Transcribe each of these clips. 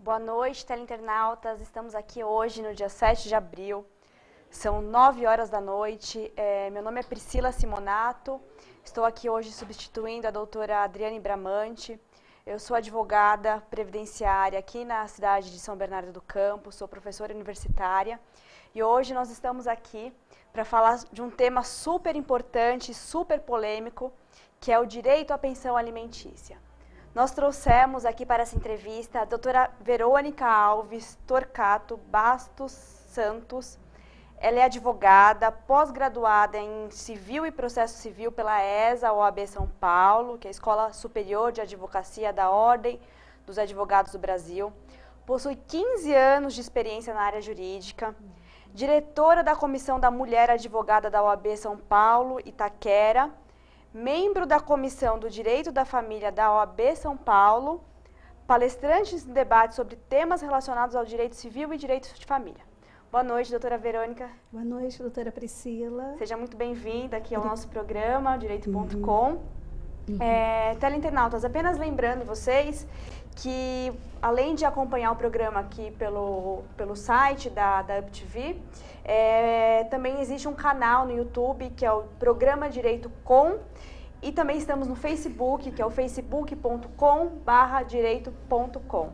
Boa noite, teleinternautas. Estamos aqui hoje, no dia 7 de abril. São 9 horas da noite. Meu nome é Priscila Simonato. Estou aqui hoje substituindo a doutora Adriane Bramante. Eu sou advogada previdenciária aqui na cidade de São Bernardo do Campo, sou professora universitária. E hoje nós estamos aqui para falar de um tema super importante, super polêmico, que é o direito à pensão alimentícia. Nós trouxemos aqui para essa entrevista a doutora Verônica Alves Torcato Bastos Santos. Ela é advogada, pós-graduada em Civil e Processo Civil pela ESA, OAB São Paulo, que é a Escola Superior de Advocacia da Ordem dos Advogados do Brasil. Possui 15 anos de experiência na área jurídica. Diretora da Comissão da Mulher Advogada da OAB São Paulo, Itaquera. Membro da Comissão do Direito da Família da OAB São Paulo, palestrante em debates sobre temas relacionados ao direito civil e direito de família. Boa noite, doutora Verônica. Boa noite, doutora Priscila. Seja muito bem-vinda aqui ao nosso programa, Direito.com. Teleinternautas, apenas lembrando vocês que, além de acompanhar o programa aqui pelo site da UpTV, também existe um canal no YouTube, que é o Programa Direito Com, e também estamos no Facebook, que é o facebook.com/direito.com.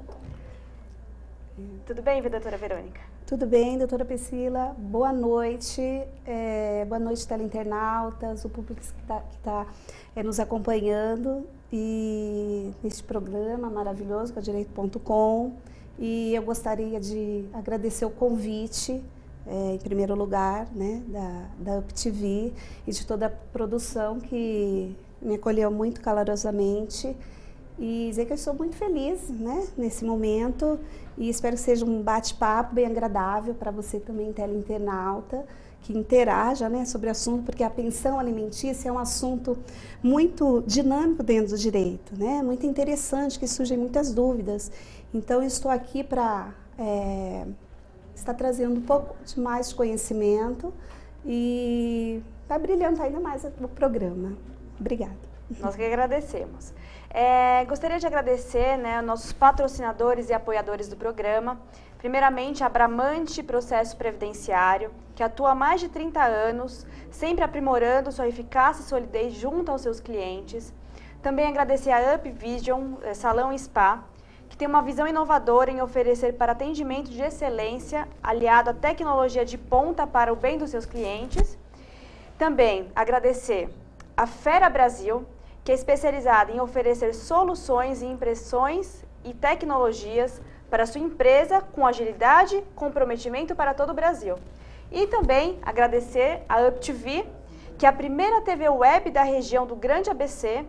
Tudo bem, doutora Verônica? Tudo bem, doutora Priscila. Boa noite. Boa noite, teleinternautas, o público que está nos acompanhando e neste programa maravilhoso, que é o Direito.com. E eu gostaria de agradecer o convite, em primeiro lugar, né, da UpTV e de toda a produção que me acolheu muito calorosamente. E dizer que eu estou muito feliz, né, nesse momento, e espero que seja um bate-papo bem agradável para você também, teleinternauta, que interaja, né, sobre o assunto, porque a pensão alimentícia é um assunto muito dinâmico dentro do direito, né, muito interessante, que surgem muitas dúvidas. Então, eu estou aqui para estar trazendo um pouco de mais conhecimento e para brilhantar ainda mais o programa. Obrigada. Nós que agradecemos. Gostaria de agradecer, né, nossos patrocinadores e apoiadores do programa. Primeiramente, a Bramante Processo Previdenciário, que atua há mais de 30 anos, sempre aprimorando sua eficácia e solidez junto aos seus clientes. Também agradecer a UpVision, Salão e Spa, que tem uma visão inovadora em oferecer para atendimento de excelência, aliado à tecnologia de ponta para o bem dos seus clientes. Também agradecer a Fera Brasil, que é especializada em oferecer soluções e impressões e tecnologias para sua empresa com agilidade e comprometimento para todo o Brasil. E também agradecer a UpTV, que é a primeira TV web da região do Grande ABC,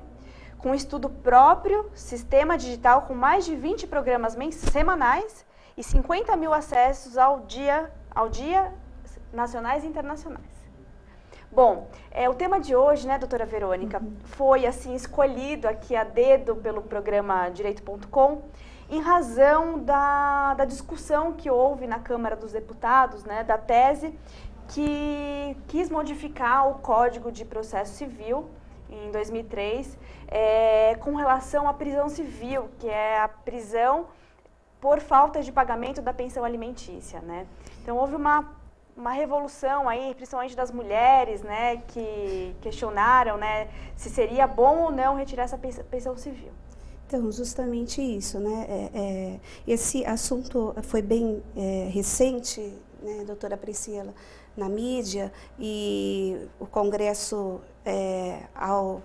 com estudo próprio, sistema digital com mais de 20 programas semanais e 50 mil acessos ao dia, nacionais e internacionais. Bom, o tema de hoje, né, doutora Verônica, foi assim escolhido aqui a dedo pelo programa Direito.com em razão da discussão que houve na Câmara dos Deputados, né, da tese que quis modificar o Código de Processo Civil em 2003, com relação à prisão civil, que é a prisão por falta de pagamento da pensão alimentícia, né? Então houve uma revolução aí, principalmente das mulheres, né, que questionaram, né, se seria bom ou não retirar essa pensão civil. Então, justamente isso, né, esse assunto foi bem recente, né, doutora Priscila, na mídia, e o Congresso, ao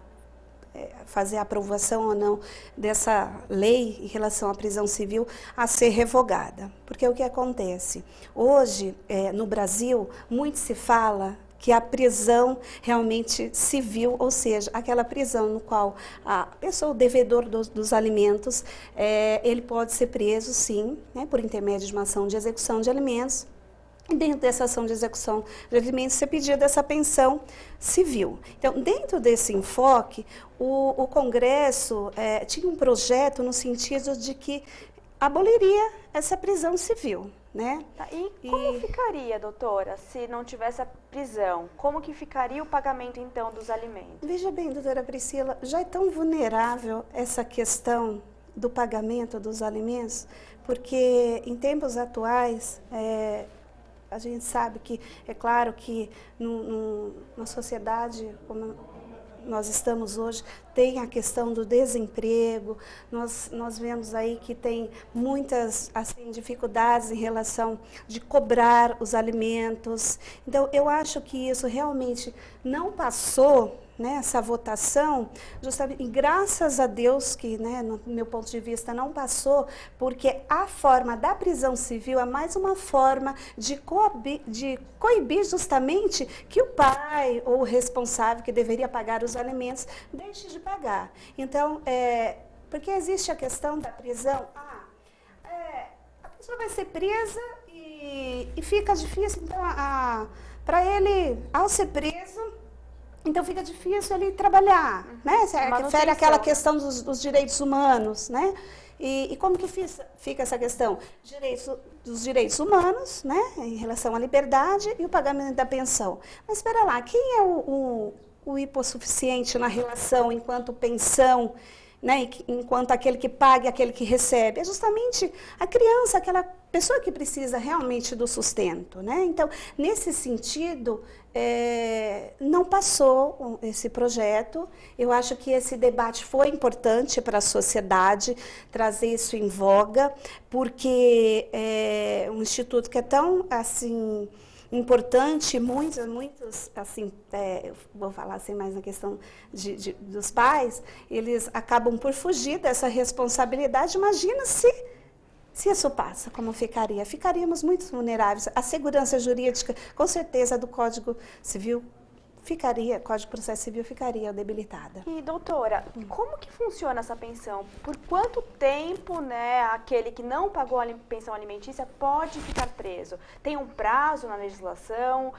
fazer a aprovação ou não dessa lei em relação à prisão civil a ser revogada. Porque o que acontece? Hoje, no Brasil, muito se fala que a prisão realmente civil, ou seja, aquela prisão no qual a pessoa, o devedor dos alimentos, ele pode ser preso, sim, né, por intermédio de uma ação de execução de alimentos. E dentro dessa ação de execução de alimentos, ser pedida essa pensão civil. Então, dentro desse enfoque, o Congresso tinha um projeto no sentido de que aboliria essa prisão civil, né? E como ficaria, doutora, se não tivesse a prisão? Como que ficaria o pagamento, então, dos alimentos? Veja bem, doutora Priscila, já é tão vulnerável essa questão do pagamento dos alimentos, porque em tempos atuais, a gente sabe que, é claro que na sociedade como nós estamos hoje, tem a questão do desemprego, nós vemos aí que tem muitas assim, dificuldades em relação de cobrar os alimentos. Então, eu acho que isso realmente não passou, né, essa votação, justamente, e graças a Deus que, né, no meu ponto de vista, não passou, porque a forma da prisão civil é mais uma forma de coibir justamente que o pai ou o responsável que deveria pagar os alimentos deixe de pagar. Então, porque existe a questão da prisão, a pessoa vai ser presa e fica difícil, então, para ele, ao ser preso, então fica difícil ele trabalhar, né? Refere àquela questão dos direitos humanos, né? E como que fica essa questão? Dos direitos humanos, né? Em relação à liberdade e o pagamento da pensão. Mas espera lá, quem é o hipossuficiente na relação enquanto pensão, né? Enquanto aquele que paga e aquele que recebe? É justamente a criança, aquela pessoa que precisa realmente do sustento, né? Então, nesse sentido, não passou esse projeto. Eu acho que esse debate foi importante para a sociedade, trazer isso em voga, porque é um instituto que é tão, assim, importante, muitos assim, vou falar assim mais na questão dos pais, eles acabam por fugir dessa responsabilidade. Imagina se isso passa, como ficaria? Ficaríamos muito vulneráveis. A segurança jurídica, com certeza, do Código Civil Código de Processo Civil ficaria debilitada. E, doutora, como que funciona essa pensão? Por quanto tempo, né, aquele que não pagou a pensão alimentícia pode ficar preso? Tem um prazo na legislação?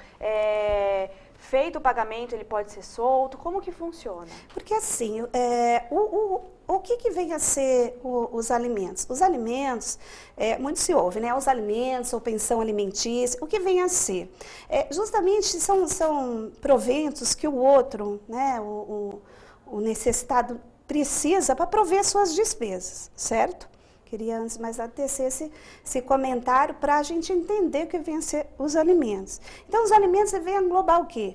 Feito o pagamento, ele pode ser solto? Como que funciona? Porque, assim, o que vem a ser os alimentos? Os alimentos, muito se ouve, né? Os alimentos ou pensão alimentícia, o que vem a ser? Justamente são proventos que o outro, né, o necessitado precisa para prover suas despesas, certo? Queria antes mais tecer esse comentário para a gente entender o que vem a ser os alimentos. Então, os alimentos vêm englobar o quê?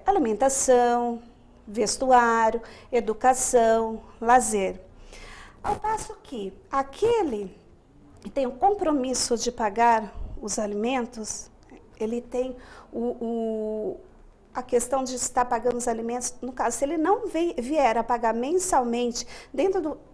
Alimentação, vestuário, educação, lazer. Ao passo que aquele que tem o compromisso de pagar os alimentos, ele tem a questão de estar pagando os alimentos, no caso, se ele não vier a pagar mensalmente,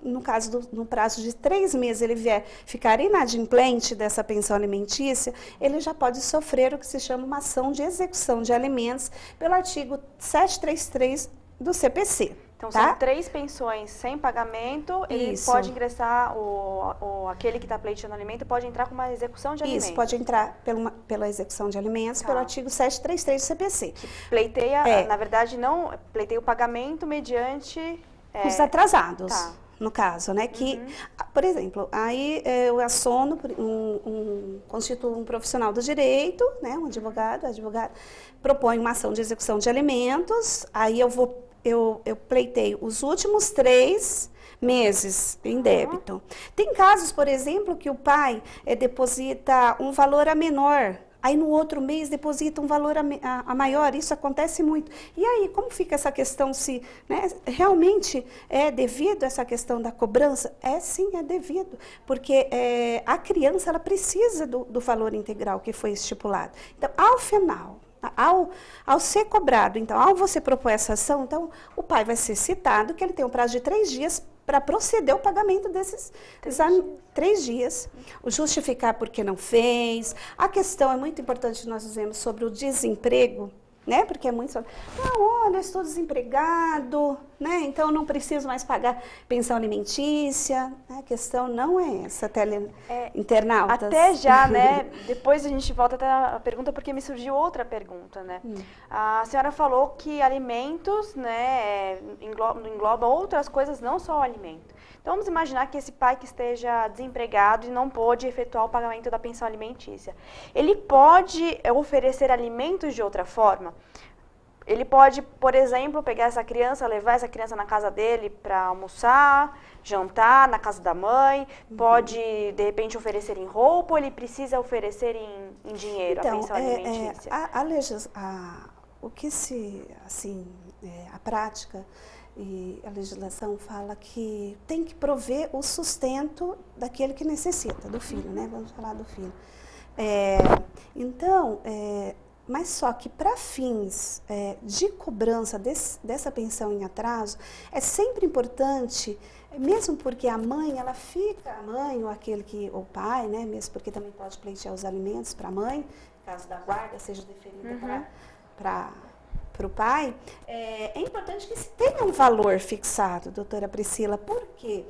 no prazo de 3 meses, ele vier ficar inadimplente dessa pensão alimentícia, ele já pode sofrer o que se chama uma ação de execução de alimentos pelo artigo 733 do CPC. Então, tá? são 3 pensões sem pagamento, ele pode ingressar, aquele que está pleiteando alimento pode entrar com uma execução de alimentos. Isso, pode entrar pela execução de alimentos, pelo artigo 733 do CPC. Que pleiteia, na verdade, não pleiteia o pagamento mediante... os atrasados, no caso, né? Que, por exemplo, aí eu assono, constituo um profissional do direito, né? Um advogado, propõe uma ação de execução de alimentos, aí eu pleiteio os últimos 3 meses em débito. Tem casos, por exemplo, que o pai deposita um valor a menor, aí no outro mês deposita um valor a maior, isso acontece muito. E aí, como fica essa questão, se realmente é devido essa questão da cobrança? Sim, é devido, porque a criança ela precisa do valor integral que foi estipulado. Então, ao final, ao ser cobrado, então, ao você propor essa ação, então, o pai vai ser citado que ele tem um prazo de 3 dias para proceder ao pagamento desses 3 dias. O justificar porque não fez. A questão é muito importante, nós dizemos, sobre o desemprego, né? Porque é muito... olha, eu estou desempregado, né? Então não preciso mais pagar pensão alimentícia. A questão não é essa, internautas. Até já, né? Depois a gente volta até a pergunta, porque me surgiu outra pergunta, né? A senhora falou que alimentos, né, engloba outras coisas, não só o alimento. Então, vamos imaginar que esse pai que esteja desempregado e não pôde efetuar o pagamento da pensão alimentícia. Ele pode oferecer alimentos de outra forma? Ele pode, por exemplo, pegar essa criança, levar essa criança na casa dele para almoçar, jantar na casa da mãe, pode, de repente, oferecer em roupa, ou ele precisa oferecer em dinheiro, então, a pensão alimentícia? O que se, assim, a prática e a legislação fala que tem que prover o sustento daquele que necessita, do filho, né? Vamos falar do filho. Mas só que para fins de cobrança dessa pensão em atraso, é sempre importante, mesmo porque a mãe, ela fica, a mãe ou o pai, né, mesmo porque também pode pleitear os alimentos para a mãe, caso da guarda seja deferida para o pai, é importante que se tenha um valor fixado, doutora Priscila, por quê?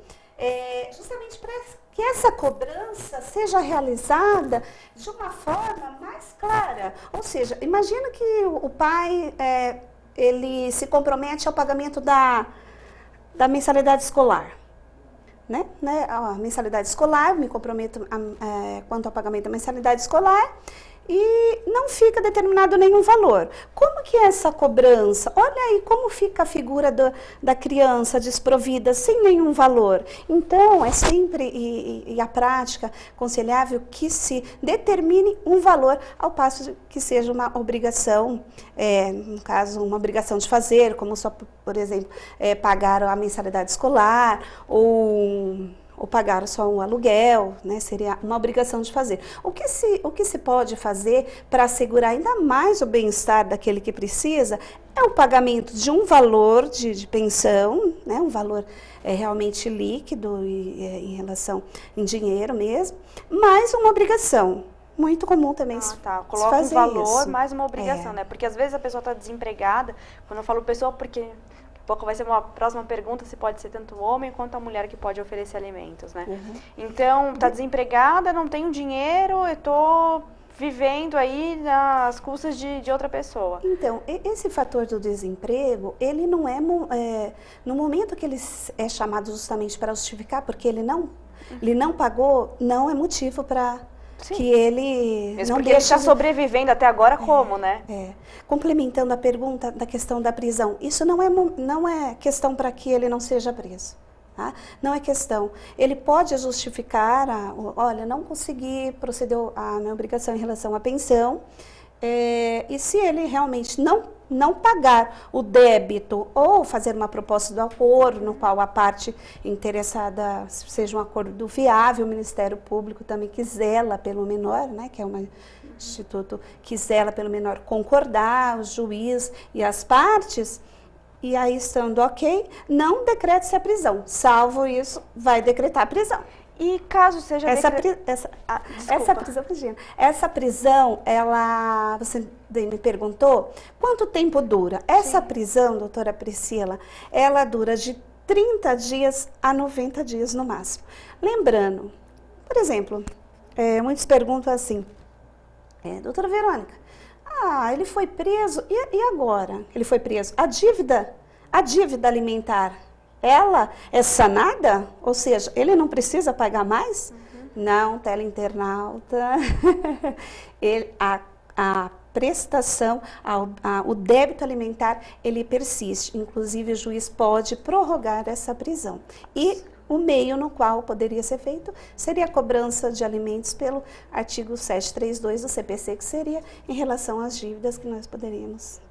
Justamente para que essa cobrança seja realizada de uma forma mais clara. Ou seja, imagina que o pai ele se compromete ao pagamento da mensalidade escolar. Né? A mensalidade escolar, me comprometo quanto ao pagamento da mensalidade escolar, e não fica determinado nenhum valor. Como que é essa cobrança? Olha aí como fica a figura da criança desprovida, sem nenhum valor. Então, é sempre, e a prática aconselhável, que se determine um valor, ao passo que seja uma obrigação, no caso, uma obrigação de fazer, como só, por exemplo, pagar a mensalidade escolar, ou pagar só um aluguel, né? Seria uma obrigação de fazer. O que se pode fazer para assegurar ainda mais o bem-estar daquele que precisa é o pagamento de um valor de pensão, né? Um valor realmente líquido em relação em dinheiro mesmo, mais uma obrigação. Muito comum também Coloca um valor isso. Mais uma obrigação, né? Porque às vezes a pessoa está desempregada, quando eu falo pessoa, porque pouco vai ser uma próxima pergunta, se pode ser tanto o homem quanto a mulher que pode oferecer alimentos, né? Então, está desempregada, não tenho dinheiro, eu estou vivendo aí nas custas de outra pessoa. Então, esse fator do desemprego, ele não no momento que ele é chamado justamente para justificar, porque ele não pagou, não é motivo para que ele mesmo porque ele está sobrevivendo até agora, como, né? Complementando a pergunta da questão da prisão, isso não é questão para que ele não seja preso. Tá? Não é questão. Ele pode justificar, olha, não consegui proceder à minha obrigação em relação à pensão, e se ele realmente não pagar o débito ou fazer uma proposta do acordo, no qual a parte interessada seja um acordo viável, o Ministério Público também que zela pelo menor, né, que é um instituto que zela pelo menor, concordar, o juiz e as partes, e aí estando ok, não decrete-se a prisão, salvo isso, vai decretar a prisão. E caso seja essa prisão, você me perguntou, quanto tempo dura? Essa prisão, doutora Priscila, ela dura de 30 dias a 90 dias no máximo. Lembrando, por exemplo, muitos perguntam assim, doutora Verônica, ele foi preso, e agora? Ele foi preso. A dívida alimentar, ela é sanada? Ou seja, ele não precisa pagar mais? Não, teleinternauta. A prestação, o débito alimentar, ele persiste. Inclusive, o juiz pode prorrogar essa prisão. E o meio no qual poderia ser feito seria a cobrança de alimentos pelo artigo 732 do CPC, que seria em relação às dívidas que nós poderíamos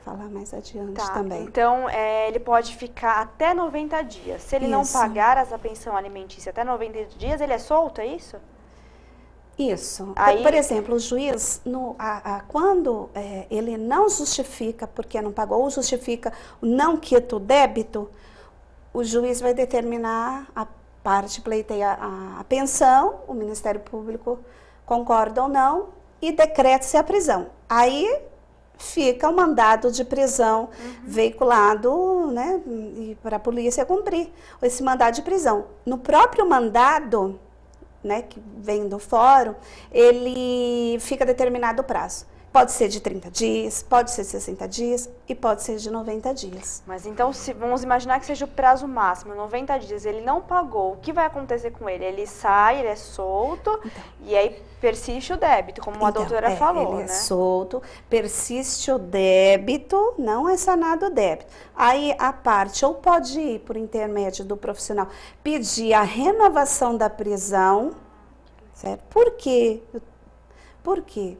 falar mais adiante também. Então, ele pode ficar até 90 dias. Se ele não pagar essa pensão alimentícia até 90 dias, ele é solto, é isso? Isso. Aí, por exemplo, o juiz, quando ele não justifica porque não pagou, ou justifica o não quito o débito, o juiz vai determinar, a parte pleiteia a pensão, o Ministério Público concorda ou não, e decreta-se a prisão. Aí fica o mandado de prisão veiculado, né, para a polícia cumprir esse mandado de prisão. No próprio mandado, né, que vem do fórum, ele fica determinado o prazo. Pode ser de 30 dias, pode ser 60 dias e pode ser de 90 dias. Mas então, vamos imaginar que seja o prazo máximo, 90 dias, ele não pagou, o que vai acontecer com ele? Ele sai, ele é solto, e aí persiste o débito, como a doutora falou, ele né? é solto, persiste o débito, não é sanado o débito. Aí a parte ou pode ir por intermédio do profissional, pedir a renovação da prisão, certo? Por quê? Por quê?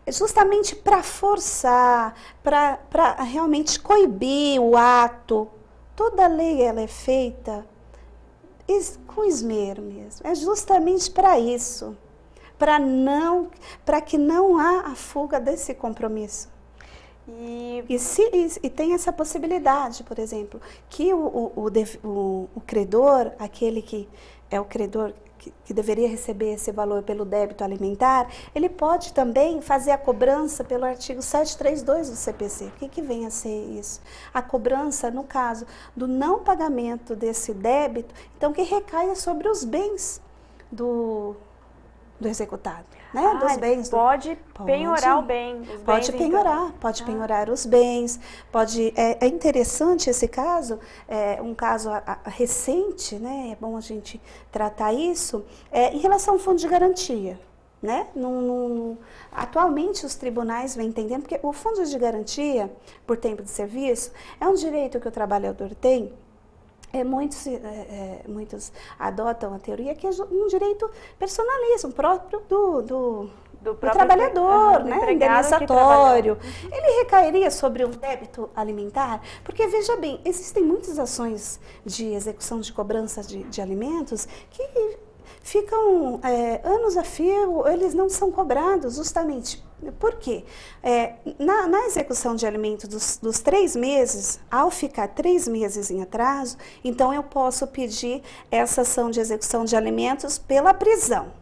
Justamente para forçar, para realmente coibir o ato. Toda lei ela é feita com esmero mesmo. É justamente para isso, para que não há a fuga desse compromisso. E tem essa possibilidade, por exemplo, que o credor, aquele que é o credor que deveria receber esse valor pelo débito alimentar, ele pode também fazer a cobrança pelo artigo 732 do CPC. O que vem a ser isso? A cobrança, no caso do não pagamento desse débito, então que recaia sobre os bens do executado, né? Dos bens. Pode penhorar o bem. Pode penhorar os bens. É interessante esse caso, um caso recente, né? É bom a gente tratar isso, em relação ao fundo de garantia. Né? Atualmente os tribunais vêm entendendo, porque o fundo de garantia por tempo de serviço é um direito que o trabalhador tem. Muitos adotam a teoria que é um direito personalismo próprio do trabalhador, né? Indenizatório. Ele recairia sobre um débito alimentar? Porque, veja bem, existem muitas ações de execução de cobrança de alimentos que ficam anos a fio, eles não são cobrados justamente. Por quê? Na execução de alimentos dos 3 meses, ao ficar 3 meses em atraso, então eu posso pedir essa ação de execução de alimentos pela prisão.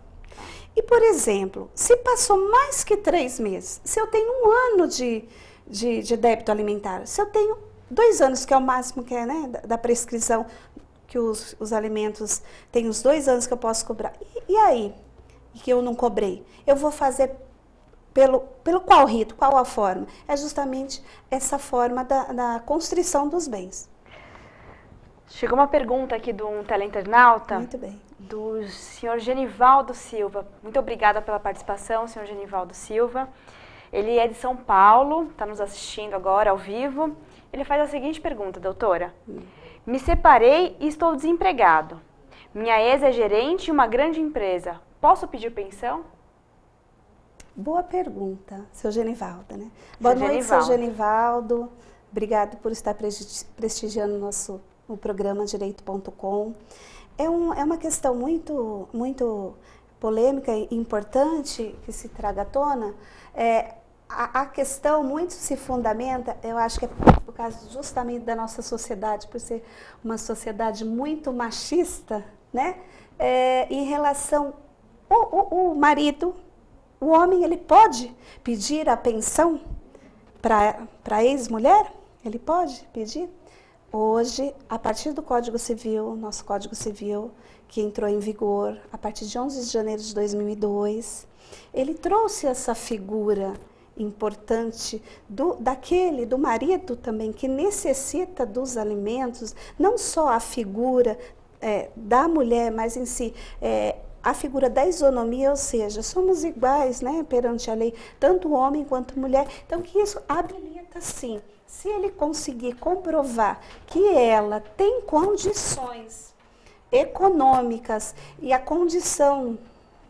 E, por exemplo, se passou mais que 3 meses, se eu tenho 1 ano de débito alimentar, se eu tenho 2 anos, que é o máximo que é, né, da prescrição, que os alimentos têm os 2 anos que eu posso cobrar. E aí, que eu não cobrei? Eu vou fazer pelo qual rito, qual a forma? É justamente essa forma da constrição dos bens. Chegou uma pergunta aqui de um teleinternauta. Muito bem. Do senhor Genivaldo Silva. Muito obrigada pela participação, senhor Genivaldo Silva. Ele é de São Paulo, está nos assistindo agora ao vivo. Ele faz a seguinte pergunta, doutora. Me separei e estou desempregado. Minha ex é gerente em uma grande empresa. Posso pedir pensão? Boa pergunta, seu Genivaldo, né? Boa noite, seu Genivaldo. Obrigado por estar prestigiando o programa Direito.com. É uma questão muito, muito polêmica e importante que se traga à tona. A questão muito se fundamenta, eu acho que é por causa justamente da nossa sociedade, por ser uma sociedade muito machista, né? Em relação o marido, o homem, ele pode pedir a pensão para a ex-mulher? Ele pode pedir? Hoje, a partir do Código Civil, nosso Código Civil, que entrou em vigor a partir de 11 de janeiro de 2002, ele trouxe essa figura importante do marido também, que necessita dos alimentos, não só a figura da mulher, mas em si, a figura da isonomia, ou seja, somos iguais, né, perante a lei, tanto homem quanto mulher. Então, que isso habilita, sim, se ele conseguir comprovar que ela tem condições econômicas e a condição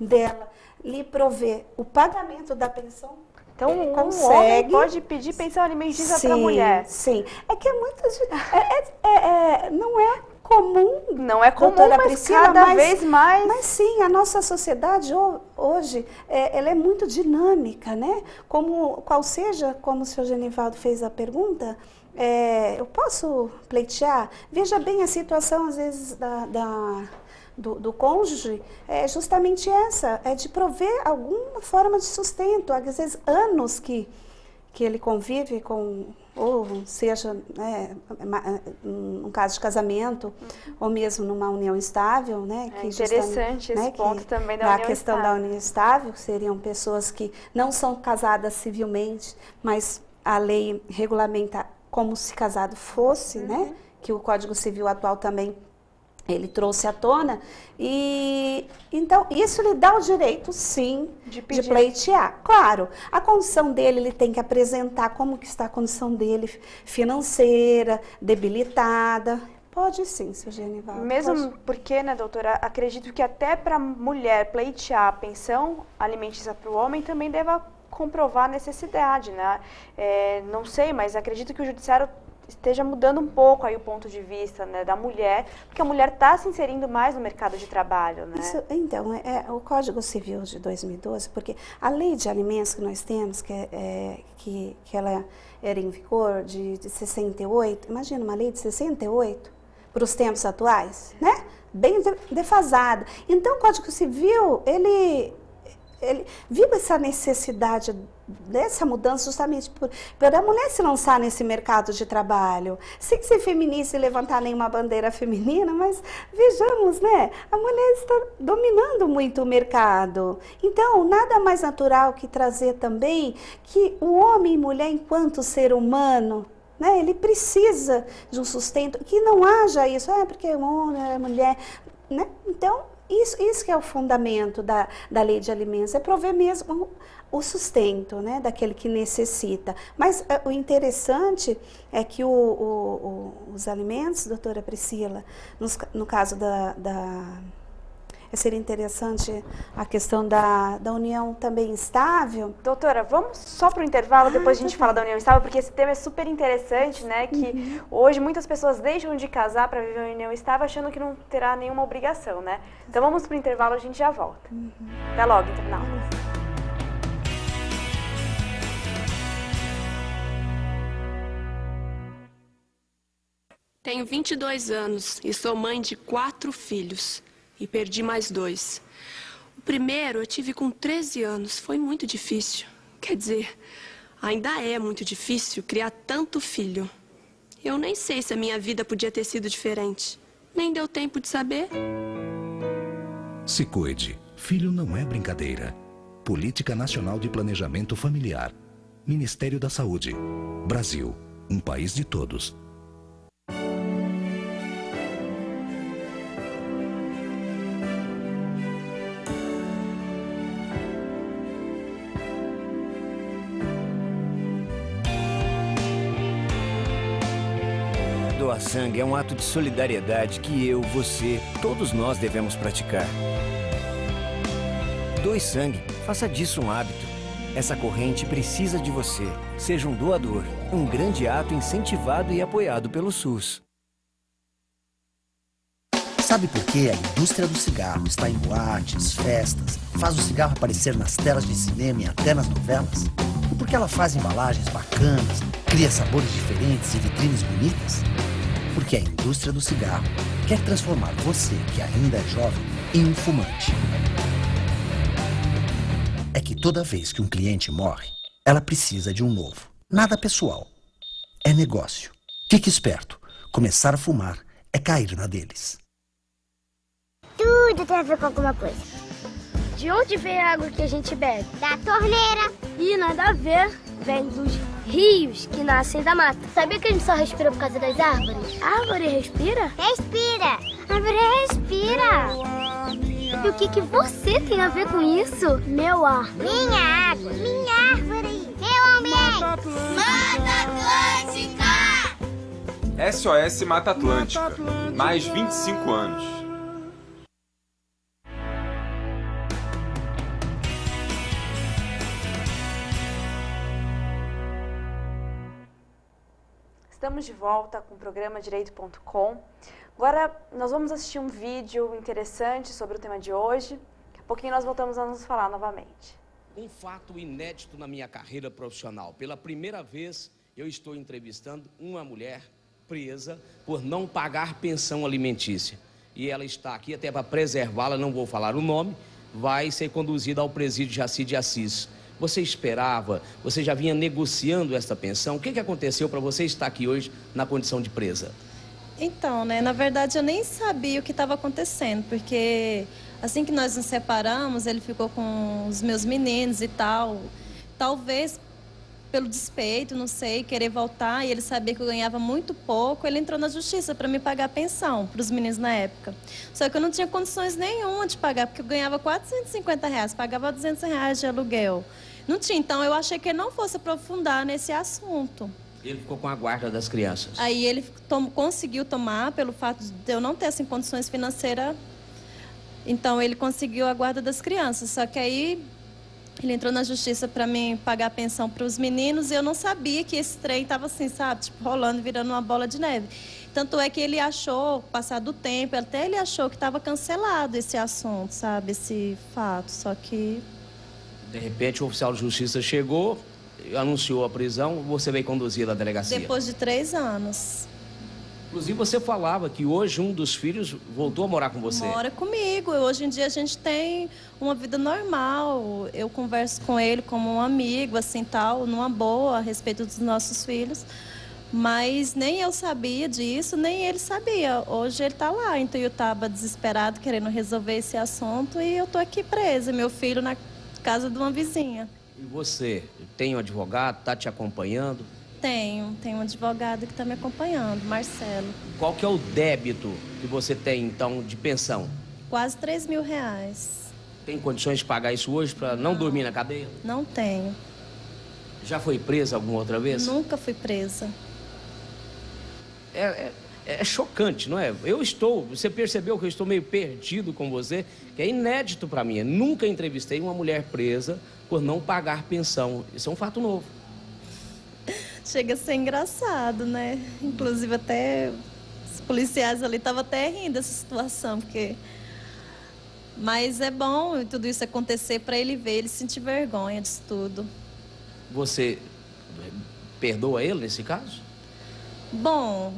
dela lhe prover o pagamento da pensão, então, um homem pode pedir pensão alimentícia para a mulher. Sim, é que é muito... não é comum. Não é comum, mas Priscila, cada vez mais... Mas sim, a nossa sociedade hoje, ela é muito dinâmica, né? Qual seja, como o senhor Genivaldo fez a pergunta, eu posso pleitear? Veja bem a situação, às vezes, do cônjuge, é justamente essa, é de prover alguma forma de sustento. Às vezes, anos que ele convive com ou seja, um caso de casamento, ou mesmo numa união estável, né? É interessante esse ponto também da união estável. A questão da união estável, seriam pessoas que não são casadas civilmente, mas a lei regulamenta como se casado fosse, né? Que o Código Civil atual também ele trouxe à tona, e então isso lhe dá o direito, sim, de pleitear. Claro, a condição dele, ele tem que apresentar como que está a condição dele financeira, debilitada. Pode sim, seu Genivaldo. Mesmo porque, né, doutora, acredito que até para a mulher pleitear a pensão alimentícia para o homem também deva comprovar a necessidade, né? Não sei, mas acredito que o judiciário esteja mudando um pouco aí o ponto de vista, né, da mulher, porque a mulher está se inserindo mais no mercado de trabalho, né? Isso, então, o Código Civil de 2012, porque a lei de alimentos que nós temos, que ela era em vigor de 68, imagina uma lei de 68 para os tempos atuais, né? Bem defasada. Então, o Código Civil, ele viu essa necessidade dessa mudança justamente por a mulher se lançar nesse mercado de trabalho, sem ser feminista e levantar nenhuma bandeira feminina, mas vejamos, né? A mulher está dominando muito o mercado. Então, nada mais natural que trazer também que o homem e mulher, enquanto ser humano, né, ele precisa de um sustento, que não haja isso, porque o homem é mulher, né? Então, isso que é o fundamento da lei de alimentos, é prover mesmo o sustento, né, daquele que necessita. Mas o interessante é que os alimentos, doutora Priscila, no caso seria interessante a questão da união também estável. Doutora, vamos só para o intervalo, depois a gente fala da união estável, porque esse tema é super interessante, né? Que hoje muitas pessoas deixam de casar para viver uma união estável achando que não terá nenhuma obrigação, né? Então vamos para o intervalo, a gente já volta. Até logo, internautas. Tenho 22 anos e sou mãe de 4 filhos. E perdi mais 2. O primeiro eu tive com 13 anos. Foi muito difícil. Quer dizer, ainda é muito difícil criar tanto filho. Eu nem sei se a minha vida podia ter sido diferente. Nem deu tempo de saber. Se cuide. Filho não é brincadeira. Política Nacional de Planejamento Familiar. Ministério da Saúde. Brasil. Um país de todos. Doar sangue é um ato de solidariedade que eu, você, todos nós devemos praticar. Doe sangue, faça disso um hábito. Essa corrente precisa de você. Seja um doador. Um grande ato incentivado e apoiado pelo SUS. Sabe por que a indústria do cigarro está em boates, festas, faz o cigarro aparecer nas telas de cinema e até nas novelas? Ou porque ela faz embalagens bacanas, cria sabores diferentes e vitrines bonitas? Porque a indústria do cigarro quer transformar você, que ainda é jovem, em um fumante. É que toda vez que um cliente morre, ela precisa de um novo. Nada pessoal. É negócio. Fique esperto. Começar a fumar é cair na deles. Tudo tem a ver com alguma coisa. De onde vem a água que a gente bebe? Da torneira. E nada a ver. Vem dos rios que nascem da mata. Sabia que a gente só respira por causa das árvores? A árvore respira? Respira. A árvore respira. E o que você tem a ver com isso? Meu ar. Minha água. Minha árvore. Meu ambiente. Mata Atlântica. SOS Mata Atlântica. Mais 25 anos. Estamos de volta com o programa Direito.com. Agora nós vamos assistir um vídeo interessante sobre o tema de hoje. Daqui a pouquinho nós voltamos a nos falar novamente. Um fato inédito na minha carreira profissional. Pela primeira vez eu estou entrevistando uma mulher presa por não pagar pensão alimentícia. E ela está aqui até para preservá-la, não vou falar o nome, vai ser conduzida ao presídio Jaci de Assis. Você esperava? Você já vinha negociando essa pensão? O que aconteceu para você estar aqui hoje na condição de presa? Então, né, na verdade eu nem sabia o que estava acontecendo, porque assim que nós nos separamos, ele ficou com os meus meninos e tal. Talvez pelo despeito, não sei, querer voltar, e ele sabia que eu ganhava muito pouco, ele entrou na justiça para me pagar a pensão para os meninos na época. Só que eu não tinha condições nenhuma de pagar, porque eu ganhava R$450, pagava R$200 de aluguel. Não tinha, então eu achei que ele não fosse aprofundar nesse assunto. Ele ficou com a guarda das crianças. Aí ele conseguiu tomar, pelo fato de eu não ter assim, condições financeiras, então ele conseguiu a guarda das crianças. Só que aí ele entrou na justiça para mim pagar a pensão para os meninos e eu não sabia que esse trem estava assim, sabe, tipo, rolando, virando uma bola de neve. Tanto é que ele achou, passado o tempo, até ele achou que estava cancelado esse assunto, sabe, esse fato. Só que... De repente o oficial de justiça chegou, anunciou a prisão, você veio conduzida à delegacia. Depois de 3 anos. Inclusive você falava que hoje um dos filhos voltou a morar com você. Mora comigo. Hoje em dia a gente tem uma vida normal. Eu converso com ele como um amigo, assim, tal, numa boa, a respeito dos nossos filhos. Mas nem eu sabia disso, nem ele sabia. Hoje ele está lá em Tuiutaba, desesperado, querendo resolver esse assunto, e eu estou aqui presa, meu filho na casa de uma vizinha. E você, tem um advogado, está te acompanhando? Tenho um advogado que está me acompanhando, Marcelo. Qual que é o débito que você tem, então, de pensão? Quase R$3.000. Tem condições de pagar isso hoje para não dormir na cadeia? Não tenho. Já foi presa alguma outra vez? Nunca fui presa. É chocante, não é? Você percebeu que eu estou meio perdido com você, que é inédito para mim. Eu nunca entrevistei uma mulher presa por não pagar pensão. Isso é um fato novo. Chega a ser engraçado, né? Inclusive até os policiais ali estavam até rindo dessa situação, porque... Mas é bom tudo isso acontecer para ele ver, ele sentir vergonha disso tudo. Você perdoa ele nesse caso? Bom,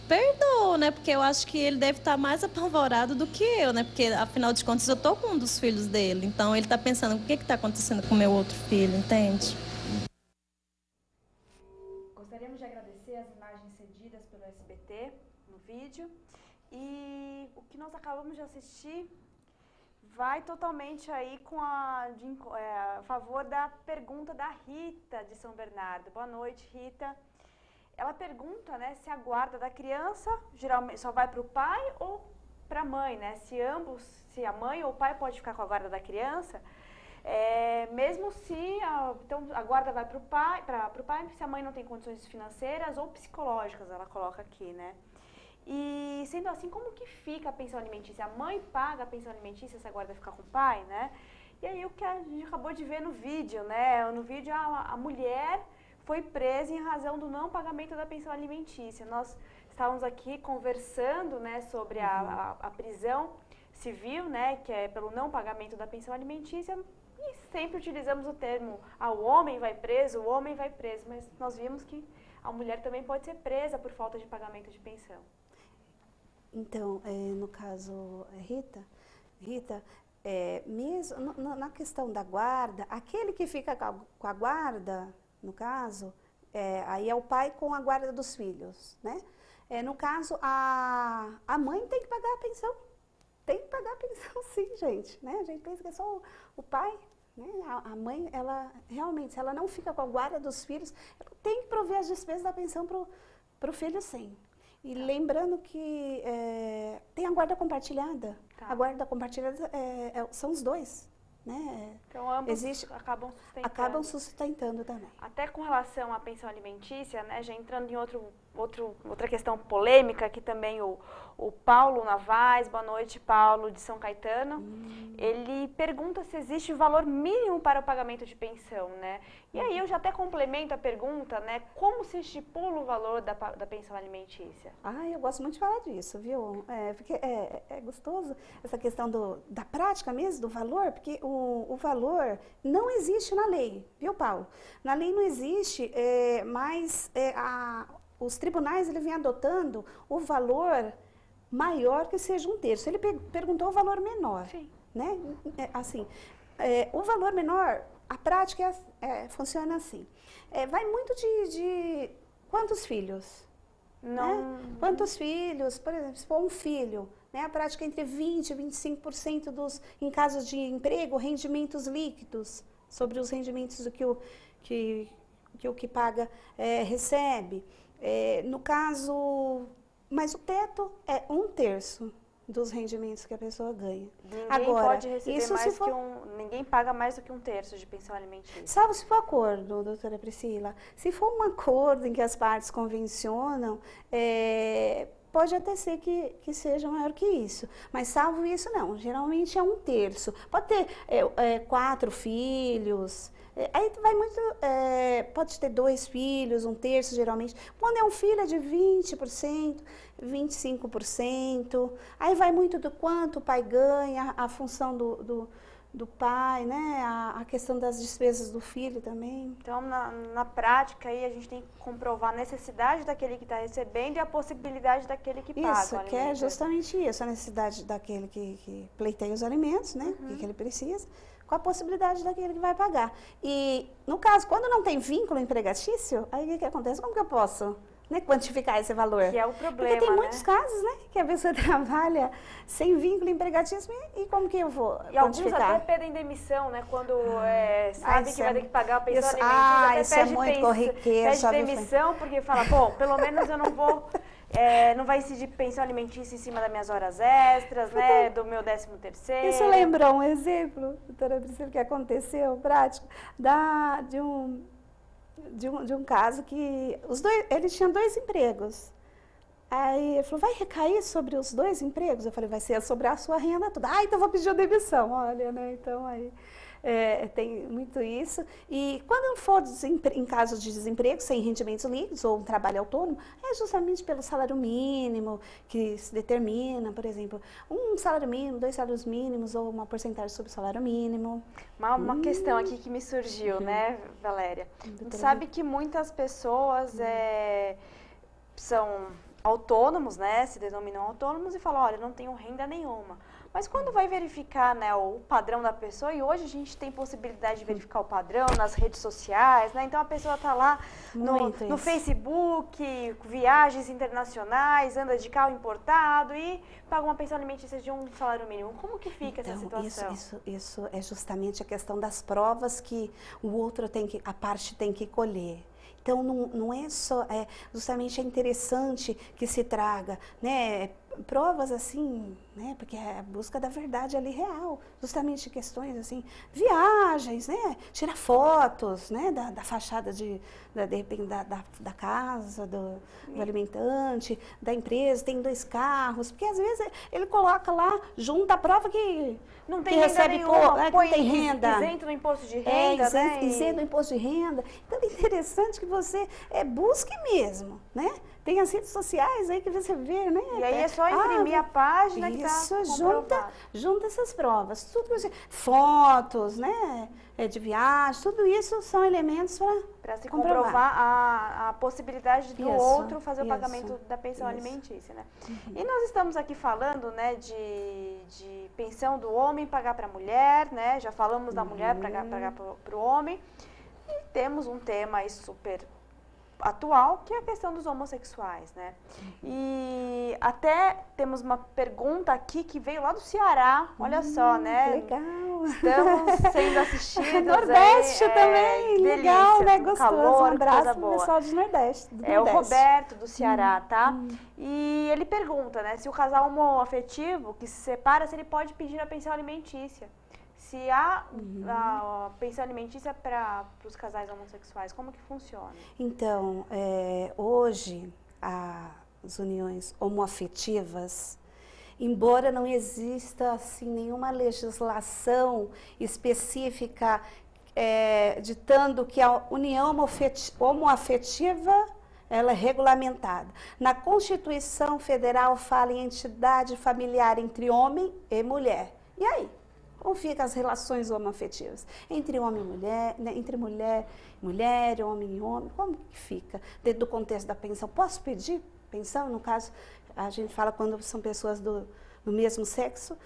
perdoo, né? Porque eu acho que ele deve estar mais apavorado do que eu, né? Porque, afinal de contas, eu tô com um dos filhos dele. Então, ele está pensando, o que está acontecendo com o meu outro filho, entende? Gostaríamos de agradecer as imagens cedidas pelo SBT no vídeo. E o que nós acabamos de assistir vai totalmente aí a favor da pergunta da Rita de São Bernardo. Boa noite, Rita. Ela pergunta, né, se a guarda da criança geralmente só vai para o pai ou para a mãe, né? Se a mãe ou o pai pode ficar com a guarda da criança, mesmo se a guarda vai para o pai, se a mãe não tem condições financeiras ou psicológicas, ela coloca aqui, né? E sendo assim, como que fica a pensão alimentícia? A mãe paga a pensão alimentícia se a guarda ficar com o pai, né? E aí o que a gente acabou de ver no vídeo, né? No vídeo a mulher foi presa em razão do não pagamento da pensão alimentícia. Nós estávamos aqui conversando, né, sobre a prisão civil, né, que é pelo não pagamento da pensão alimentícia, e sempre utilizamos o termo, o homem vai preso, mas nós vimos que a mulher também pode ser presa por falta de pagamento de pensão. Então, no caso, Rita, mesmo na questão da guarda, aquele que fica com a guarda, no caso, aí é o pai com a guarda dos filhos, né? No caso, a mãe tem que pagar a pensão. Tem que pagar a pensão, sim, gente, né? A gente pensa que é só o pai, né? A mãe, ela realmente, se ela não fica com a guarda dos filhos, ela tem que prover as despesas da pensão para o filho, sim. E lembrando que tem a guarda compartilhada. Tá. A guarda compartilhada são os dois, né? Então, ambos acabam sustentando também. Até com relação à pensão alimentícia, né, já entrando em outra questão polêmica, que também o Paulo Navaz, boa noite, Paulo, de São Caetano, ele pergunta se existe valor mínimo para o pagamento de pensão, né? E aí eu já até complemento a pergunta, né, como se estipula o valor da pensão alimentícia? Eu gosto muito de falar disso, viu? Porque é gostoso essa questão da prática mesmo, do valor, porque o valor não existe na lei, viu, Paulo? Na lei não existe, mas os tribunais eles vêm adotando o valor maior que seja 1/3. Ele perguntou o valor menor. Sim. Né? O valor menor, a prática funciona assim. Vai muito de quantos filhos? Não. Né? Quantos filhos? Por exemplo, se for um filho, né, a prática é entre 20% e 25% em casos de emprego, rendimentos líquidos, sobre os rendimentos do que o que paga recebe. No caso, mas o teto é 1/3 dos rendimentos que a pessoa ganha. Ninguém pode receber mais que ninguém paga mais do que 1/3 de pensão alimentícia. Salvo se for acordo, doutora Priscila. Se for um acordo em que as partes convencionam, pode até ser que seja maior que isso. Mas salvo isso, não. Geralmente é 1/3. Pode ter 4 filhos. Aí vai muito, pode ter 2 filhos, 1/3 geralmente. Quando é um filho é de 20%, 25%. Aí vai muito do quanto o pai ganha, a função do pai, né? A questão das despesas do filho também. Então, na prática, aí a gente tem que comprovar a necessidade daquele que está recebendo e a possibilidade daquele que paga. Isso, que é justamente isso, a necessidade daquele que pleiteia os alimentos, né? O que ele precisa, com a possibilidade daquele que vai pagar. E, no caso, quando não tem vínculo empregatício, aí o que acontece? Como que eu posso quantificar esse valor? Que é o problema, porque tem muitos casos, né? Que a pessoa trabalha sem vínculo empregatício e como que eu vou quantificar? E alguns até pedem demissão, né? Quando sabe que vai ter que pagar a pensão alimentícia, isso é muito corriqueiro. Pede demissão porque fala, bom, pelo menos eu não vou... não vai incidir pensão alimentícia em cima das minhas horas extras, né? Do meu 13º. Isso lembrou um exemplo, doutora Priscila, que aconteceu, prático, de um caso que ele tinha 2 empregos. Aí ele falou, vai recair sobre os 2 empregos? Eu falei, vai ser sobre a sua renda toda. Então vou pedir a demissão, olha, né? Então aí tem muito isso. E quando for em caso de desemprego, sem rendimentos líquidos ou um trabalho autônomo, é justamente pelo salário mínimo que se determina, por exemplo, um salário mínimo, 2 salários mínimos ou uma porcentagem sobre o salário mínimo. Uma questão aqui que me surgiu, né, Valéria? A gente sabe que muitas pessoas são autônomos, né, se denominam autônomos e falam, olha, não tenho renda nenhuma. Mas quando vai verificar, né, o padrão da pessoa, e hoje a gente tem possibilidade de verificar o padrão nas redes sociais, né, então a pessoa está lá no Facebook, viagens internacionais, anda de carro importado e paga uma pensão alimentícia de um salário mínimo. Como que fica essa situação? Isso é justamente a questão das provas que a parte tem que colher. Então, não é só, justamente é interessante que se traga, né, provas assim, né, porque é a busca da verdade ali real, justamente questões assim, viagens, né, tirar fotos, né, da fachada de repente da casa, do alimentante, da empresa, tem 2 carros, porque às vezes ele coloca lá, junta a prova que não tem renda nenhuma, põe tem renda. Isento no imposto de renda, né? Isento no imposto de renda. Então é interessante que você busque mesmo, né? Tem as redes sociais aí que você vê, né? E aí é só imprimir a página que está comprovado. Junta essas provas, tudo assim, fotos, né? De viagem, tudo isso são elementos para se comprovar a possibilidade do outro fazer o pagamento da pensão alimentícia, né? E nós estamos aqui falando, né, de pensão do homem pagar para a mulher, né? Já falamos da mulher pagar para o homem. E temos um tema aí super atual, que é a questão dos homossexuais, né? E até temos uma pergunta aqui que veio lá do Ceará, olha só, né? Legal! Estamos sendo assistidos. Nordeste também, delícia, legal, né? Gostoso, calor, um abraço coisa pro boa. Pessoal do Nordeste. O Roberto, do Ceará, tá? E ele pergunta, né, se o casal homoafetivo que se separa, se ele pode pedir a pensão alimentícia. Se há a pensão alimentícia para os casais homossexuais, como que funciona? Então, hoje, as uniões homoafetivas, embora não exista assim, nenhuma legislação específica ditando que a união homoafetiva ela é regulamentada. Na Constituição Federal fala em entidade familiar entre homem e mulher. E aí? Como ficam as relações homoafetivas? Entre homem e mulher, né? Entre mulher e homem e homem, como que fica? Dentro do contexto da pensão, posso pedir pensão? No caso, a gente fala quando são pessoas no mesmo sexo,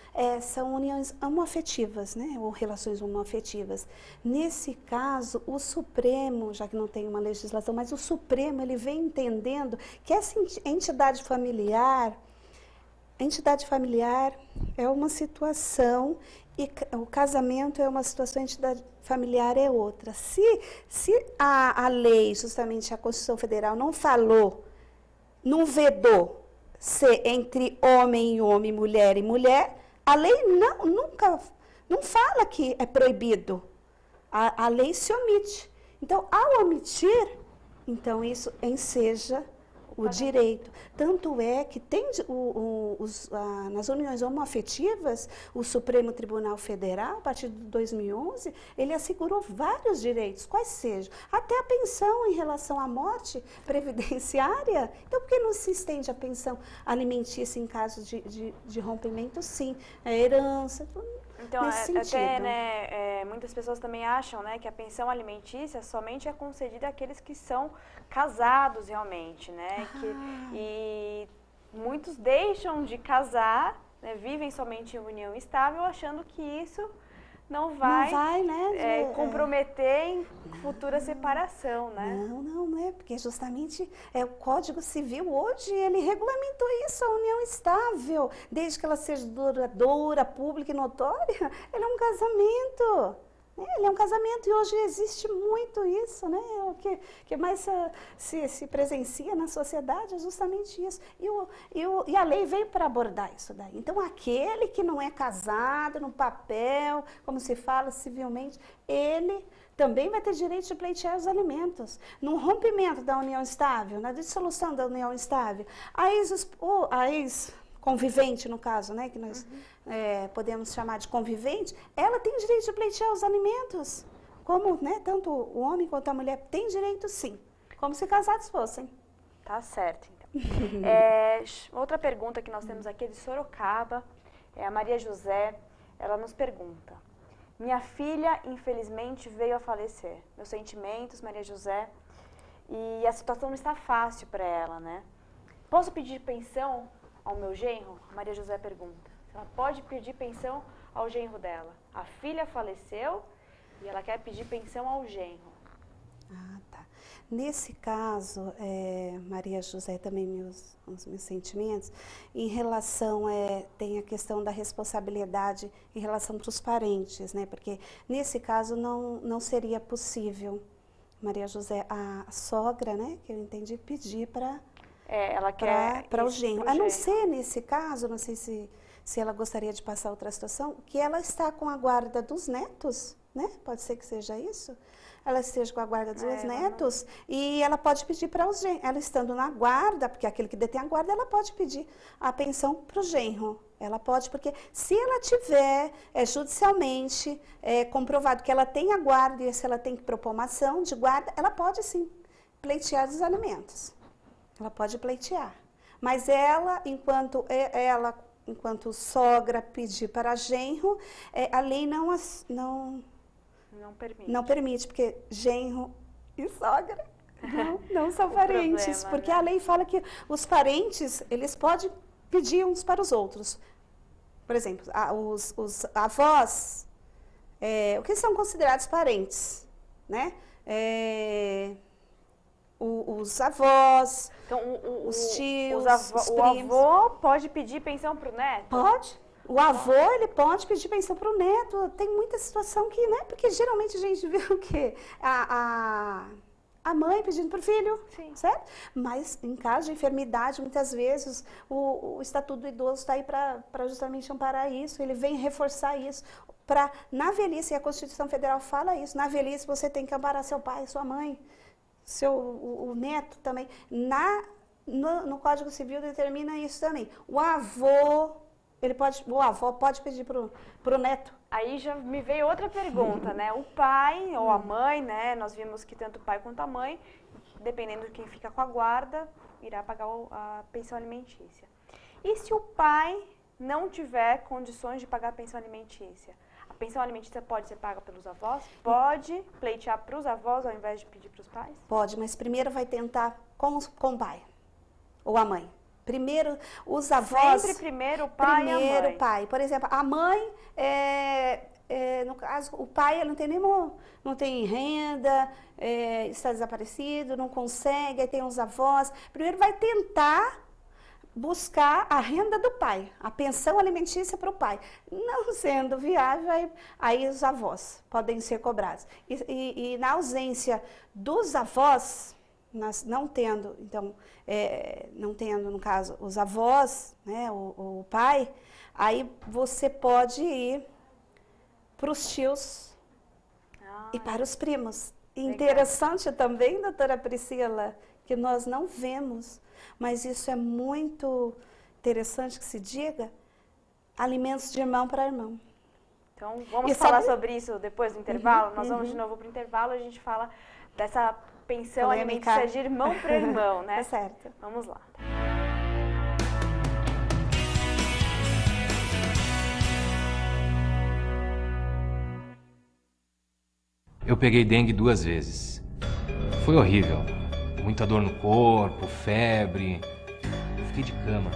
são uniões homoafetivas, né? Ou relações homoafetivas. Nesse caso, o Supremo, já que não tem uma legislação, mas o Supremo ele vem entendendo que essa entidade familiar é uma situação e o casamento é uma situação, a entidade familiar é outra. Se a lei, justamente a Constituição Federal, não vedou ser entre homem e homem, mulher e mulher, a lei não fala que é proibido. A lei se omite. Então, ao omitir, então isso enseja o direito. Tanto é que tem nas uniões homoafetivas, o Supremo Tribunal Federal, a partir de 2011, ele assegurou vários direitos, quais sejam. Até a pensão em relação à morte previdenciária. Então, por que não se estende a pensão alimentícia em caso de rompimento? Sim, a herança, tudo. Então, até, né, muitas pessoas também acham, né, que a pensão alimentícia somente é concedida àqueles que são casados realmente, né? E muitos deixam de casar, né, vivem somente em união estável, achando que isso não vai comprometer em futura separação, né? Não é, porque justamente o Código Civil hoje, ele regulamentou isso, a união estável, desde que ela seja duradoura, pública e notória, ele é um casamento. Ele é um casamento e hoje existe muito isso, né? O que mais se presencia na sociedade é justamente isso. E a lei veio para abordar isso daí. Então, aquele que não é casado no papel, como se fala civilmente, ele também vai ter direito de pleitear os alimentos. No rompimento da união estável, na dissolução da união estável, a ex-convivente, no caso, né, que nós podemos chamar de convivente, ela tem direito de pleitear os alimentos. Como, né, tanto o homem quanto a mulher tem direito, sim. Como se casados fossem. Tá certo, então. Outra pergunta que nós temos aqui é de Sorocaba, a Maria José, ela nos pergunta: minha filha, infelizmente, veio a falecer. Meus sentimentos, Maria José, e a situação não está fácil para ela, né? Posso pedir pensão ao meu genro? Maria José pergunta. Ela pode pedir pensão ao genro dela. A filha faleceu e ela quer pedir pensão ao genro. Ah, tá. Nesse caso, Maria José, também os meus sentimentos, em relação, tem a questão da responsabilidade em relação para os parentes, né? Porque nesse caso não seria possível, Maria José, a sogra, né, que eu entendi, pedir para o genro. A não ser nesse caso, não sei se ela gostaria de passar outra situação, que ela está com a guarda dos netos, né? Pode ser que seja isso. Ela esteja com a guarda dos netos e ela pode pedir para os genros. Ela estando na guarda, porque aquele que detém a guarda, ela pode pedir a pensão para o genro. Ela pode, porque se ela tiver judicialmente comprovado que ela tem a guarda e se ela tem que propor uma ação de guarda, ela pode sim pleitear os alimentos. Ela pode pleitear. Mas ela, enquanto sogra pedir para genro, a lei não permite, porque genro e sogra não são parentes. Problema, porque né? a lei fala que os parentes, eles podem pedir uns para os outros. Por exemplo, os avós, o que são considerados parentes, né? Os avós, então, os tios, os o primos. avô pode pedir pensão para o neto? Pode. O avô, ele pode pedir pensão para o neto. Tem muita situação que, né? Porque geralmente a gente vê o quê? A mãe pedindo para o filho, certo? Mas em caso de enfermidade, muitas vezes, o Estatuto do Idoso está aí para justamente amparar isso. Ele vem reforçar isso. Na velhice, e a Constituição Federal fala isso, na velhice você tem que amparar seu pai, sua mãe, o neto também. No Código Civil determina isso também. O avô pode pedir para o neto. Aí já me veio outra pergunta, né? O pai ou a mãe, né? Nós vimos que tanto o pai quanto a mãe, dependendo de quem fica com a guarda, irá pagar a pensão alimentícia. E se o pai não tiver condições de pagar a pensão alimentícia? A pensão alimentícia pode ser paga pelos avós? Pode pleitear para os avós ao invés de pedir para os pais? Pode, mas primeiro vai tentar com o pai ou a mãe. Primeiro, os avós... Sempre primeiro o pai e a mãe. Primeiro o pai. Por exemplo, a mãe, no caso, o pai ele não tem renda, está desaparecido, não consegue, aí tem os avós. Primeiro vai tentar buscar a renda do pai, a pensão alimentícia para o pai. Não sendo viável, aí os avós podem ser cobrados. E na ausência dos avós, não tendo, no caso, os avós, né, o pai, aí você pode ir para os tios e para os primos. Interessante também, doutora Priscila, que nós não vemos, mas isso é muito interessante que se diga, alimentos de irmão para irmão. Então, vamos falar sobre isso depois do intervalo? Nós vamos de novo para o intervalo, a gente fala dessa pensão alimentícia de irmão para irmão, né? É certo. Vamos lá. Eu peguei dengue 2 vezes. Foi horrível. Muita dor no corpo, febre. Eu fiquei de cama.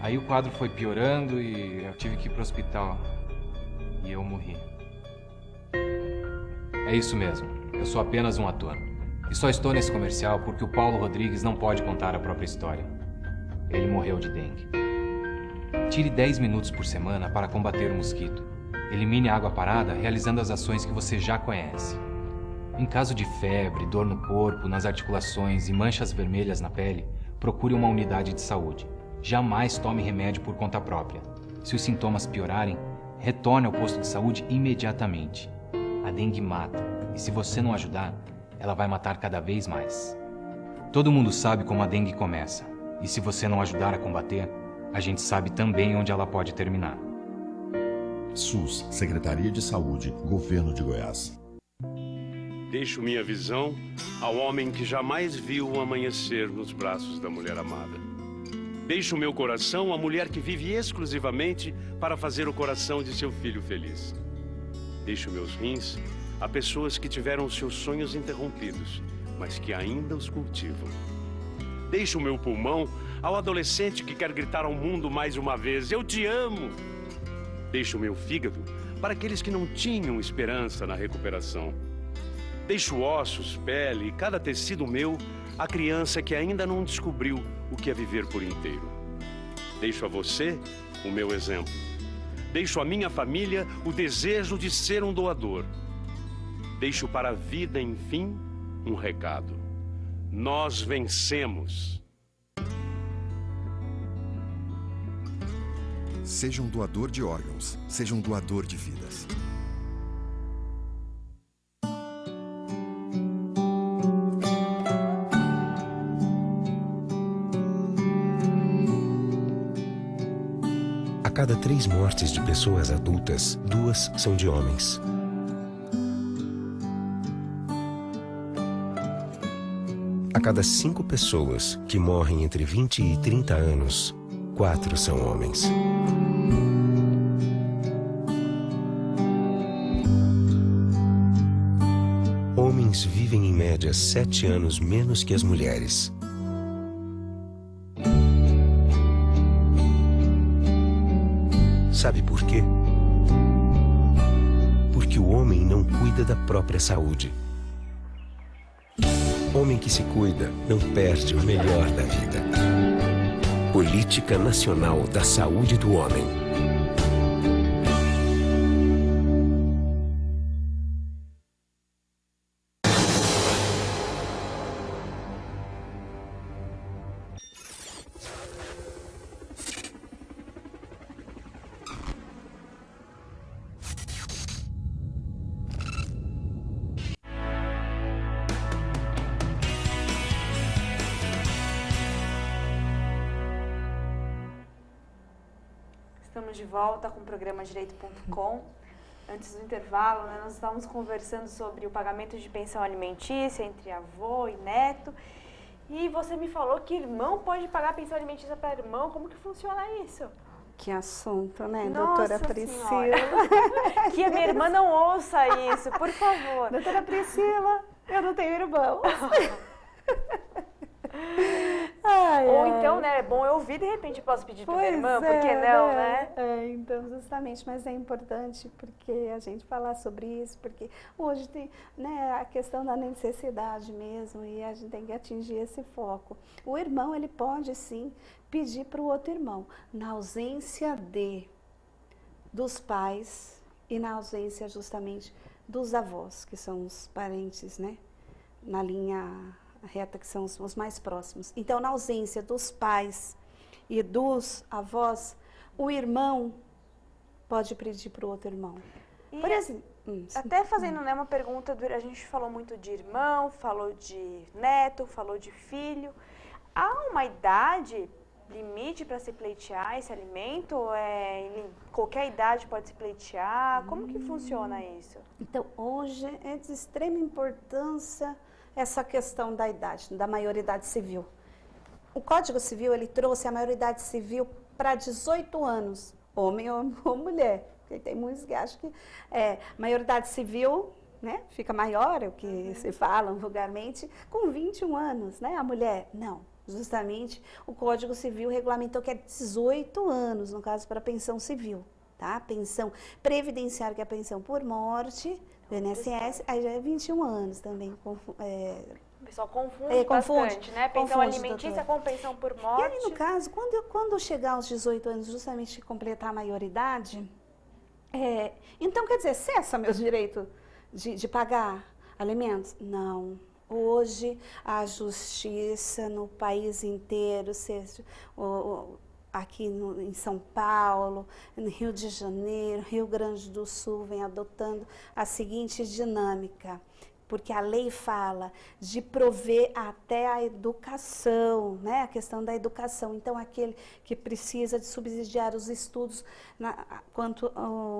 Aí o quadro foi piorando e eu tive que ir pro hospital. E eu morri. É isso mesmo. Eu sou apenas um ator. E só estou nesse comercial porque o Paulo Rodrigues não pode contar a própria história. Ele morreu de dengue. Tire 10 minutos por semana para combater o mosquito. Elimine a água parada realizando as ações que você já conhece. Em caso de febre, dor no corpo, nas articulações e manchas vermelhas na pele, procure uma unidade de saúde. Jamais tome remédio por conta própria. Se os sintomas piorarem, retorne ao posto de saúde imediatamente. A dengue mata, e se você não ajudar, ela vai matar cada vez mais. Todo mundo sabe como a dengue começa, e se você não ajudar a combater, a gente sabe também onde ela pode terminar. SUS, Secretaria de Saúde, Governo de Goiás. Deixo minha visão ao homem que jamais viu o amanhecer nos braços da mulher amada. Deixo meu coração à mulher que vive exclusivamente para fazer o coração de seu filho feliz. Deixo meus rins a pessoas que tiveram seus sonhos interrompidos, mas que ainda os cultivam. Deixo meu pulmão ao adolescente que quer gritar ao mundo mais uma vez: eu te amo! Deixo meu fígado para aqueles que não tinham esperança na recuperação. Deixo ossos, pele e cada tecido meu à criança que ainda não descobriu o que é viver por inteiro. Deixo a você o meu exemplo. Deixo à minha família o desejo de ser um doador. Deixo para a vida, enfim, um recado. Nós vencemos. Seja um doador de órgãos, seja um doador de vidas. A cada 3 mortes de pessoas adultas, 2 são de homens. A cada 5 pessoas que morrem entre 20 e 30 anos, 4 são homens. Homens vivem em média 7 anos menos que as mulheres. Sabe por quê? Porque o homem não cuida da própria saúde. Homem que se cuida não perde o melhor da vida. Política Nacional da Saúde do Homem. Estamos de volta com o programa Direito.com. Antes do intervalo, né, nós estávamos conversando sobre o pagamento de pensão alimentícia entre avô e neto. E você me falou que irmão pode pagar pensão alimentícia para irmão. Como que funciona isso? Que assunto, né, Nossa doutora Priscila? Senhora. Que a minha irmã não ouça isso, por favor. Doutora Priscila, eu não tenho irmão. Ou então, né, é bom eu ouvir, de repente eu posso pedir para minha irmã, por que não, né? Então, justamente, mas é importante porque a gente falar sobre isso, porque hoje tem, né, a questão da necessidade mesmo e a gente tem que atingir esse foco. O irmão, ele pode sim pedir para o outro irmão, na ausência dos pais e na ausência justamente dos avós, que são os parentes, né, na linha reta, que são os mais próximos. Então, na ausência dos pais e dos avós, o irmão pode pedir para o outro irmão. E por exemplo, até fazendo, né, uma pergunta, a gente falou muito de irmão, falou de neto, falou de filho. Há uma idade limite para se pleitear esse alimento? Qualquer idade pode se pleitear? Como que funciona isso? Então, hoje é de extrema importância essa questão da idade, da maioridade civil. O Código Civil, ele trouxe a maioridade civil para 18 anos, homem ou mulher. Porque tem muitos que acham que maioridade civil, né, fica maior, é o que se fala vulgarmente, com 21 anos, né, a mulher. Não. Justamente, o Código Civil regulamentou que é 18 anos, no caso, para pensão civil, tá? Pensão previdenciária, que é a pensão por morte, do INSS, aí já é 21 anos também. O pessoal confunde bastante, né? Pensão alimentícia com pensão por morte. E aí, no caso, quando chegar aos 18 anos, justamente completar a maioridade, então, quer dizer, cessa meus direitos de pagar alimentos? Não. Hoje, a justiça no país inteiro, seja aqui em São Paulo, no Rio de Janeiro, Rio Grande do Sul, vem adotando a seguinte dinâmica, porque a lei fala de prover até a educação, né? A questão da educação. Então, aquele que precisa de subsidiar os estudos quanto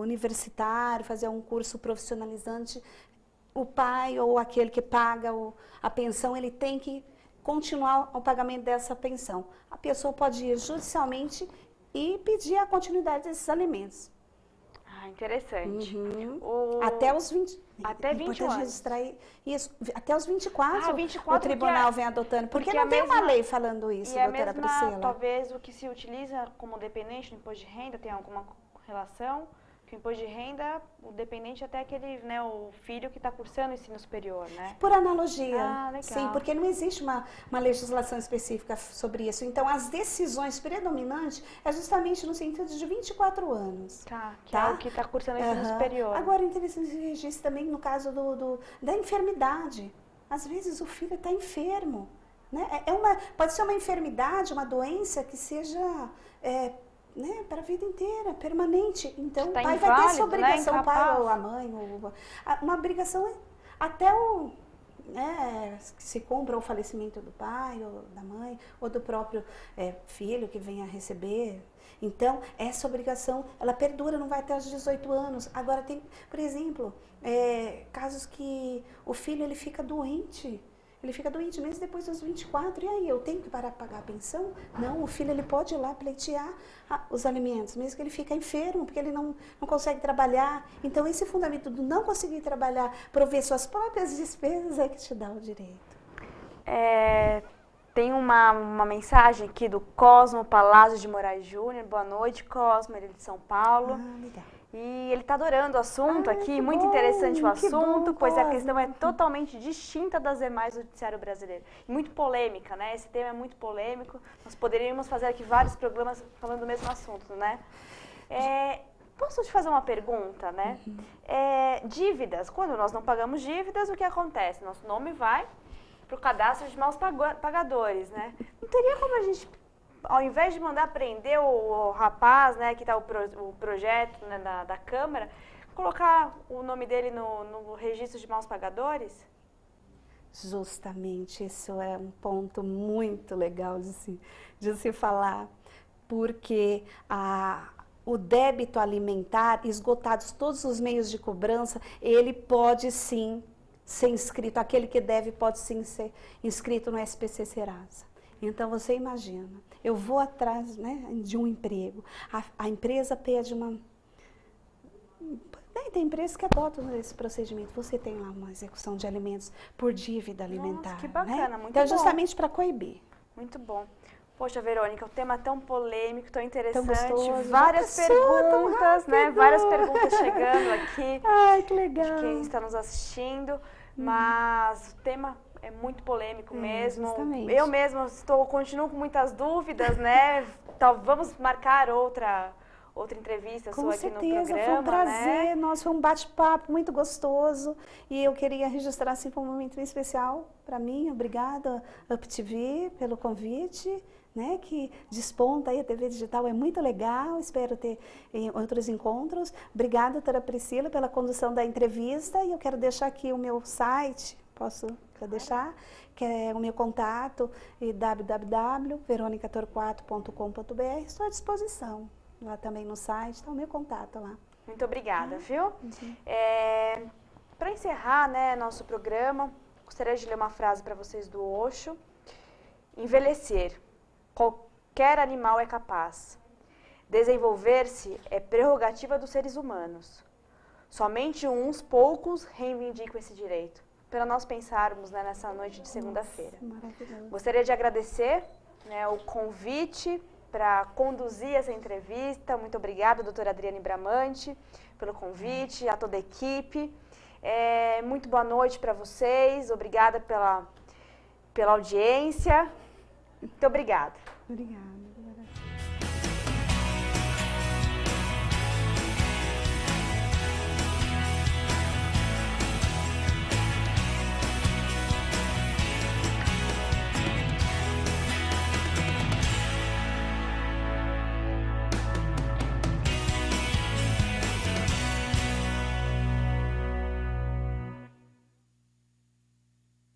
universitário, fazer um curso profissionalizante, o pai ou aquele que paga a pensão, ele tem que continuar o pagamento dessa pensão. A pessoa pode ir judicialmente e pedir a continuidade desses alimentos. Interessante. Até os 20. Até 20 anos. Registrar isso. Até os 24, 24 o tribunal vem adotando. Porque não tem uma lei falando isso, doutora Priscila. Talvez o que se utiliza como dependente no imposto de renda tem alguma relação? Que o imposto de renda, o dependente até aquele, né, o filho que está cursando o ensino superior, né? Por analogia. Legal. Sim, porque não existe uma legislação específica sobre isso. Então, as decisões predominantes é justamente no sentido de 24 anos. É o que está cursando o ensino superior. Agora, interessante registro também no caso da enfermidade. Às vezes o filho está enfermo, né? Pode ser uma enfermidade, uma doença que seja né, para a vida inteira, permanente. Então, o pai vai ter essa obrigação, né, o pai ou a mãe, uma obrigação até que se compra o falecimento do pai ou da mãe, ou do próprio filho que venha a receber. Então, essa obrigação, ela perdura, não vai até os 18 anos. Agora, tem, por exemplo, casos que o filho ele fica doente. Ele fica doente mesmo depois dos 24. E aí, eu tenho que parar de pagar a pensão? Não, o filho ele pode ir lá pleitear os alimentos, mesmo que ele fique enfermo, porque ele não consegue trabalhar. Então, esse fundamento do não conseguir trabalhar, prover suas próprias despesas, é que te dá o direito. Tem uma mensagem aqui do Cosmo Palácio de Moraes Júnior. Boa noite, Cosmo, ele é de São Paulo. Legal. E ele está adorando o assunto aqui, muito interessante o assunto, pois a questão é totalmente distinta das demais do judiciário brasileiro. Muito polêmica, né? Esse tema é muito polêmico, nós poderíamos fazer aqui vários programas falando do mesmo assunto, né? Posso te fazer uma pergunta, né? Dívidas, quando nós não pagamos dívidas, o que acontece? Nosso nome vai para o cadastro de maus pagadores, né? Não teria como a gente, ao invés de mandar prender o rapaz, né, que está o projeto, né, da Câmara, colocar o nome dele no registro de maus pagadores? Justamente, isso é um ponto muito legal de se falar, porque o débito alimentar, esgotados todos os meios de cobrança, ele pode sim ser inscrito, aquele que deve pode sim ser inscrito no SPC Serasa. Então, você imagina, eu vou atrás, né, de um emprego, a empresa pede tem empresas que adotam esse procedimento, você tem lá uma execução de alimentos por dívida alimentar. Nossa, que bacana, né? muito então, bom. Justamente para coibir. Muito bom. Poxa, Verônica, o tema é tão polêmico, tão interessante, gostoso, várias perguntas, né? Várias perguntas chegando aqui. Ai, que legal. De quem está nos assistindo, mas o tema é muito polêmico mesmo. Justamente. Eu mesma continuo com muitas dúvidas, né? Vamos marcar outra entrevista sua aqui no programa. Com certeza, foi um prazer, né? nossa, foi um bate-papo muito gostoso e eu queria registrar assim como um momento especial para mim. Obrigada, UpTV, pelo convite, né, que desponta aí, a TV digital é muito legal, espero ter outros encontros. Obrigada, doutora Priscila, pela condução da entrevista e eu quero deixar aqui o meu site, posso deixar, que é o meu contato, www.veronicatorquato.com.br, estou à disposição. Lá também no site, está o meu contato lá. Muito obrigada, viu? Para encerrar, né, nosso programa, gostaria de ler uma frase para vocês do Osho. Envelhecer. Qualquer animal é capaz. Desenvolver-se é prerrogativa dos seres humanos. Somente uns poucos reivindicam esse direito. Para nós pensarmos, né, nessa noite de segunda-feira. Gostaria de agradecer, né, o convite para conduzir essa entrevista. Muito obrigada, doutora Adriane Bramante, pelo convite, a toda a equipe. Muito boa noite para vocês, obrigada pela audiência. Muito obrigada. Obrigada.